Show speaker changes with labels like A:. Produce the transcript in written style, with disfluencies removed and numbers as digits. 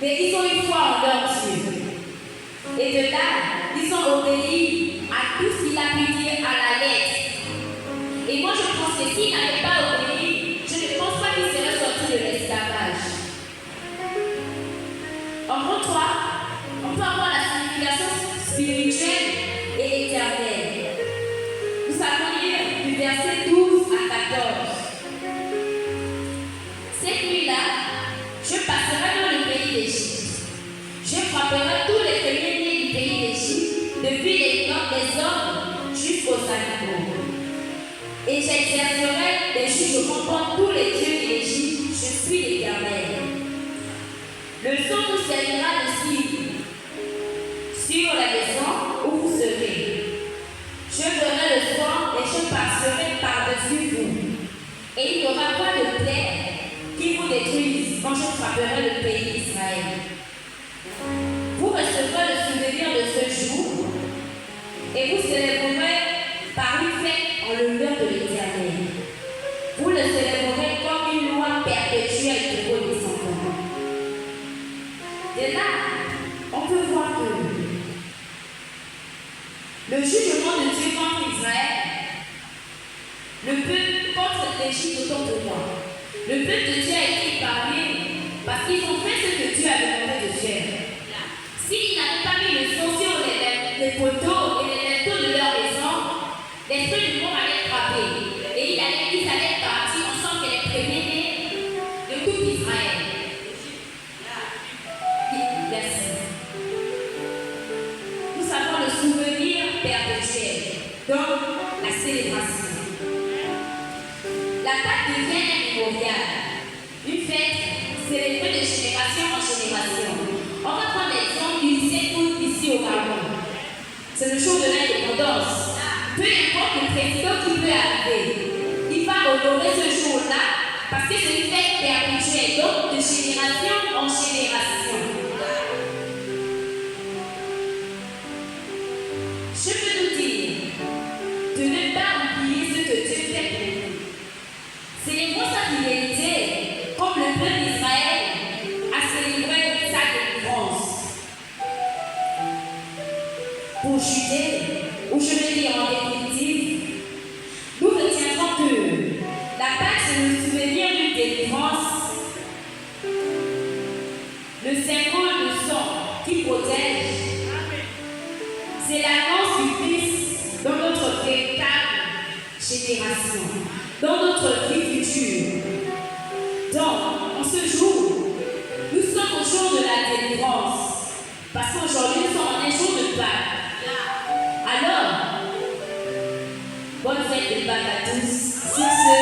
A: Mais ils ont une foi en leur Dieu. Et de là, ils ont obéi à tout ce qu'il a pu dire à la lettre. Et moi, je pense que s'ils n'avaient pas obéi, je ne pense pas qu'ils seraient sortis de l'esclavage. En gros, on peut avoir la signification spirituelle et éternelle. Nous allons lire du verset 12 à 14. Cette nuit-là, je passerai dans le pays d'Égypte. Je frapperai tous les premiers-nés du pays d'Égypte, depuis les hommes jusqu'aux animaux. Et j'exercerai des jugements contre tous les dieux d'Égypte. Je suis l'Éternel. Le sang vous servira de signe sur la maison où vous serez. Je ferai le sang et je passerai par-dessus vous. Et il n'y aura pas de plaie qui vous détruise quand je frapperai le pays d'Israël. Vous recevrez le souvenir de ce jour et vous célébrerez par une fête en l'honneur de l'Éternel. Vous le célébrerez comme une loi perpétuelle pour vos descendants. Et là, on peut voir que le jugement de Dieu contre Israël, le peuple contre l'Égypte autant pour moi. Le peuple de Dieu a été épargné parce qu'ils ont fait ce que Dieu a demandé de faire. S'ils n'avaient pas mis le sang sur les poteaux et les linteaux de leur maison, l'esprit du monde allait frapper. Et ils allaient partir ensemble que les premiers-nés de tout Israël. Merci. Nous avons le souvenir perpétuel, donc la célébration. La Pâque devient un mémorial, une fête célébrée de génération en génération. On va prendre l'exemple du 17 août ici au Gabon. C'est le jour de l'indépendance. Peu importe le président qui peut arriver, il va honorer ce jour-là parce que c'est une fête perpétuelle, donc de génération en génération. Je peux nous dire de ne pas oublier ce que Dieu fait pour nous. Célébrons sa fidélité comme le peuple d'Israël a célébré sa délivrance. Pour Judée, ou je vais dire en définitive, nous retiendrons que la Pâque c'est le souvenir d'une délivrance, le symbole de sang qui protège. C'est l'annonce du Christ dans notre véritable génération, dans notre vie future. Donc, en ce jour, nous sommes au jour de la délivrance, parce qu'aujourd'hui, nous sommes en un jour de Pâques. Alors, bonne fête de Pâques à tous. Sur ce,